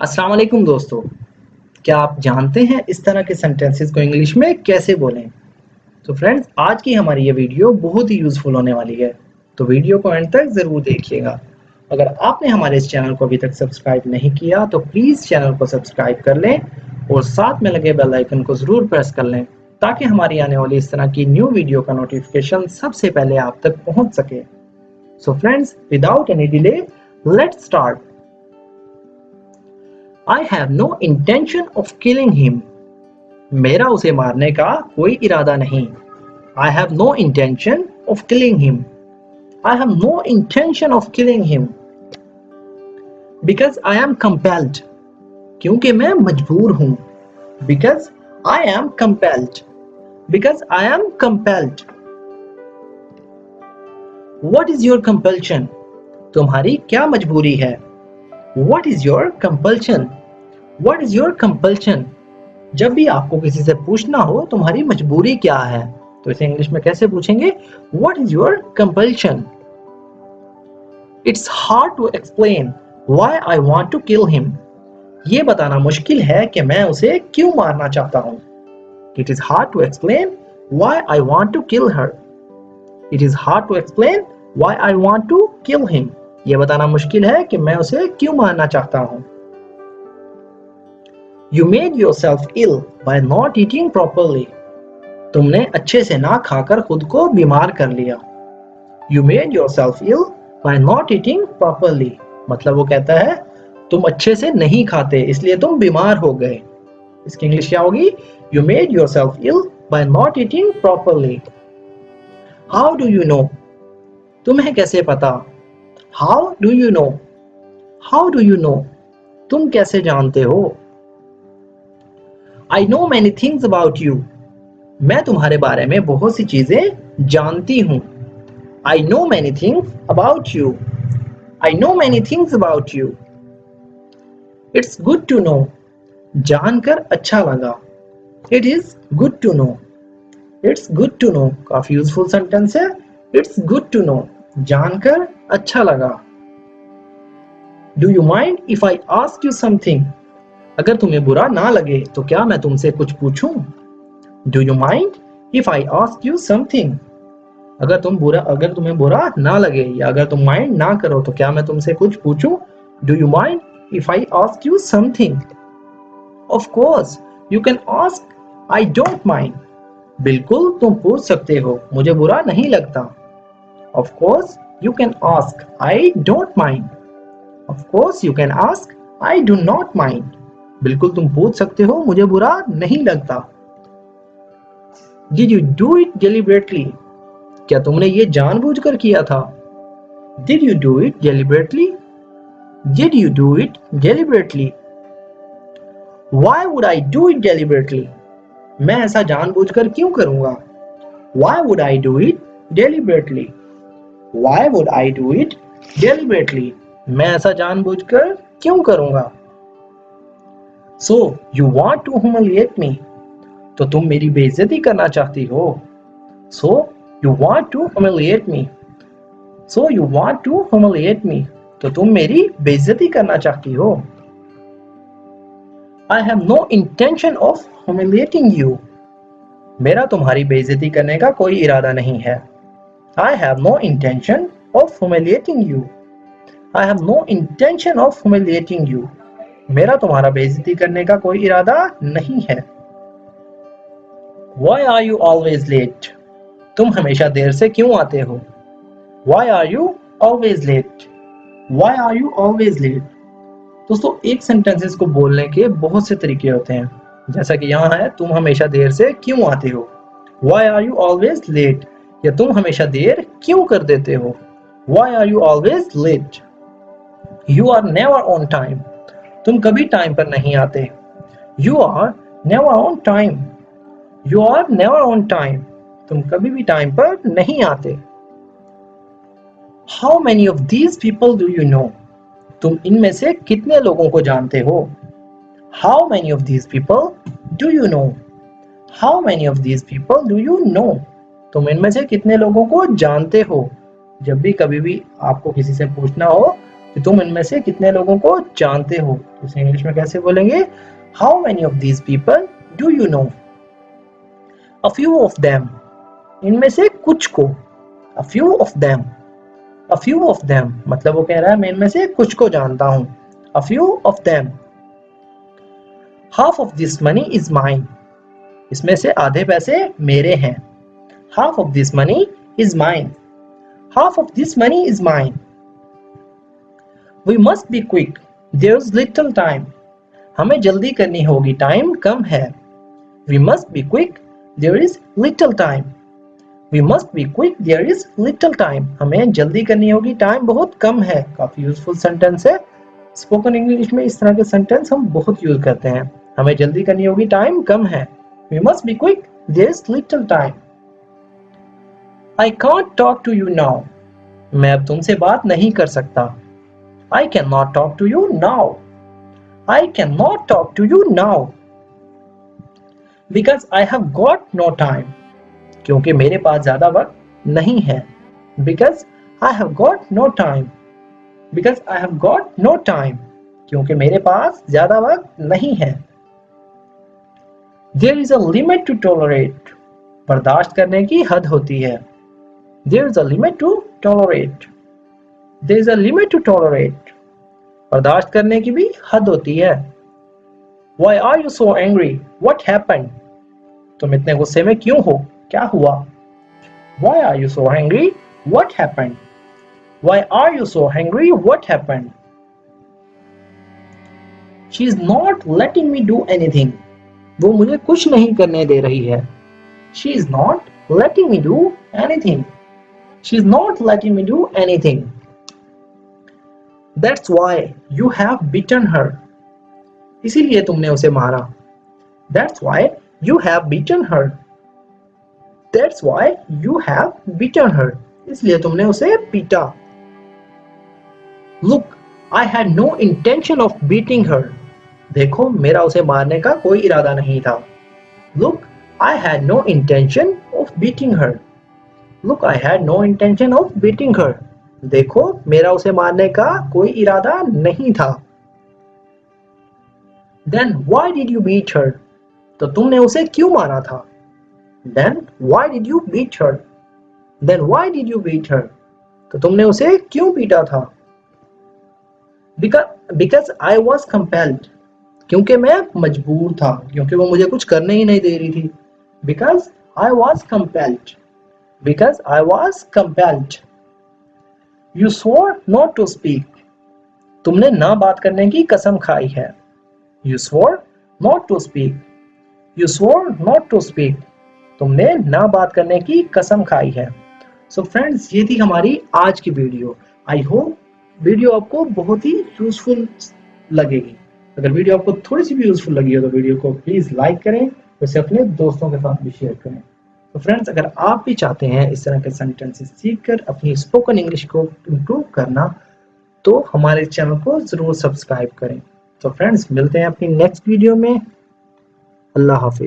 अस्सलाम वालेकुम दोस्तों। क्या आप जानते हैं इस तरह के सेंटेंसेस को इंग्लिश में कैसे बोलें? तो फ्रेंड्स, आज की हमारी ये वीडियो बहुत ही यूज़फुल होने वाली है, तो वीडियो को एंड तक ज़रूर देखिएगा। अगर आपने हमारे इस चैनल को अभी तक सब्सक्राइब नहीं किया तो प्लीज़ चैनल को सब्सक्राइब कर लें और साथ में लगे बेल आइकन को ज़रूर प्रेस कर लें ताकि हमारी आने वाली इस तरह की न्यू वीडियो का नोटिफिकेशन सबसे पहले आप तक पहुंच सके। So friends, without any delay, let's start. I have no intention of killing him. मेरा उसे मारने का कोई इरादा नहीं। I have no intention of killing him. I have no intention of killing him. Because I am compelled. क्योंकि मैं मजबूर हूँ। Because I am compelled. Because I am compelled. What is your compulsion? तुम्हारी क्या मजबूरी है? What is your compulsion? What is your compulsion? जब भी आपको किसी से पूछना हो तुम्हारी मजबूरी क्या है, तो इसे इंग्लिश में कैसे पूछेंगे? What is your compulsion? It's hard to explain why I want to kill him. ये बताना मुश्किल है कि मैं उसे क्यों मारना चाहता हूँ। It is hard to explain why I want to kill her. It is hard to explain why I want to kill him. ये बताना मुश्किल है कि मैं उसे क्यों मारना चाहता हूँ। You made yourself ill by not eating properly. तुमने अच्छे से ना खाकर खुद को बीमार कर लिया। You made yourself ill by not eating properly. मतलब वो कहता है तुम अच्छे से नहीं खाते इसलिए तुम बीमार हो गए। इसकी इंग्लिश क्या होगी? You made yourself ill by not eating properly. How do you know? तुम्हें कैसे पता? How do you know? How do you know? तुम कैसे जानते हो? I know many things about you. मैं तुम्हारे बारे में बहुत सी चीजें जानती हूँ। I know many things about you. I know many things about you. It's good to know. जानकर अच्छा लगा। It is good to know. It's good to know. काफी यूजफुल सेंटेंस है। It's good to know. जानकर अच्छा लगा। Do you mind if I ask you something? अगर तुम्हें बुरा ना लगे तो क्या मैं तुमसे कुछ पूछूं? Do you mind if I ask you something? अगर तुम्हें बुरा ना लगे या अगर तुम माइंड ना करो तो क्या मैं तुमसे कुछ पूछूं? Do you mind if I ask you something? Of course, you can ask. I don't mind. बिल्कुल तुम पूछ सकते हो, मुझे बुरा नहीं लगता। Of course, you can ask. I don't mind. Of course, you can ask. I do not mind. बिल्कुल तुम पूछ सकते हो, मुझे बुरा नहीं लगता। Did you do it deliberately? क्या तुमने ये जानबूझकर किया था? Did you do it deliberately? Did you do it deliberately? Why would I do it deliberately? मैं ऐसा जानबूझकर क्यों करूंगा? Why would I do it deliberately? Why would I do it deliberately? मैं ऐसा जानबूझकर क्यों करूंगा? So, you want to humiliate me? तो तुम मेरी बेइज्जती करना चाहती हो। So, you want to humiliate me? So, you want to humiliate me? तो तुम मेरी बेइज्जती करना चाहती हो। I have no intention of humiliating you. मेरा तुम्हारी बेइज्जती करने का कोई इरादा नहीं है। I have no intention of humiliating you. I have no intention of humiliating you. मेरा तुम्हारा बेइज्जती करने का कोई इरादा नहीं है। Why are you always late? तुम हमेशा देर से क्यों आते हो? Why are you always late? Why are you always late? दोस्तों, एक सेंटेंसेस को बोलने के बहुत से तरीके होते हैं, जैसा कि यहाँ है, तुम हमेशा देर से क्यों आते हो। Why are you always late? या तुम हमेशा देर क्यों कर देते हो। Why are you always late? You are never on time. तुम कभी टाइम पर नहीं आते। You are never on time. You are never on time. तुम कभी भी टाइम पर नहीं आते। How many of these people do you know? तुम इनमें से कितने लोगों को जानते हो। How many of these people do you know? How many of these people do you know? तुम इनमें से कितने लोगों को जानते हो। जब भी कभी भी आपको किसी से पूछना हो कि तुम इनमें से कितने लोगों को जानते हो। इसे इंग्लिश में कैसे बोलेंगे? How many of these people do you know? A few of them, इनमें से कुछ को। अ few of them, a few of them मतलब वो कह रहा है मैं इनमें से कुछ को जानता हूं। A few of them. Half of this money is mine, इसमें से आधे पैसे मेरे हैं। Half of this money is mine, half of this money is mine. We must be quick, there is little time, हमें जल्दी करनी होगी, टाइम कम है। We must be quick, there is little time, we must be quick, there is little time, हमें जल्दी करनी होगी, टाइम बहुत कम है। काफी यूजफुल सेंटेंस है। स्पोकन इंग्लिश में इस तरह के सेंटेंस हम बहुत यूज करते हैं। हमें जल्दी करनी होगी, टाइम कम है। We must be quick, there is little time. I can't talk to you now, मैं अब तुमसे बात नहीं कर सकता। I can not talk to you now, I can not talk to you now. Because I have got no time, क्योंकि मेरे पास ज्यादा वक्त नहीं है। Because I have got no time, because I have got no time, क्योंकि मेरे पास ज्यादा वक्त नहीं है। There is a limit to tolerate, बर्दाश्त करने की हद होती है। There is a limit to tolerate, there is a limit to tolerate, बर्दाश्त करने की भी हद होती है। Why are you so angry? What happened? तुम इतने गुस्से में क्यों हो? क्या हुआ? Why are you so angry? What happened? Why are you so angry? What happened? She is not letting me do anything. वो मुझे कुछ नहीं करने दे रही है। She is not letting me do anything. She is not letting me do anything. That's why you have beaten her. इसीलिए तुमने उसे मारा। That's why you have beaten her. That's why you have beaten her. इसलिए तुमने उसे पीटा। Look, I had no intention of beating her. देखो, मेरा उसे मारने का कोई इरादा नहीं था। Look, I had no intention of beating her. Look, I had no intention of beating her. देखो, मेरा उसे मारने का कोई इरादा नहीं था। Then why did you beat her? तो तुमने उसे क्यों मारा था? Then why did you beat her? Then why did you beat her? तो तुमने उसे क्यों पीटा था? Because I was compelled. क्योंकि मैं मजबूर था, क्योंकि वो मुझे कुछ करने ही नहीं दे रही थी। Because I was compelled. Because I was compelled. You swore not to speak. तुमने ना बात करने की कसम खाई है। You swore not to speak. You swore not to speak. तुमने ना बात करने की कसम खाई है। सो फ्रेंड्स, ये थी हमारी आज की वीडियो। आई होप वीडियो आपको बहुत ही यूजफुल लगेगी। अगर वीडियो आपको थोड़ी सी भी यूजफुल लगी हो तो वीडियो को प्लीज लाइक करें, उसे अपने दोस्तों के साथ भी शेयर करें। तो फ्रेंड्स, अगर आप भी चाहते हैं इस तरह के सेंटेंसेस सीखकर अपनी स्पोकन इंग्लिश को इम्प्रूव करना, तो हमारे चैनल को जरूर सब्सक्राइब करें। तो फ्रेंड्स, मिलते हैं अपनी नेक्स्ट वीडियो में। अल्लाह हाफिज।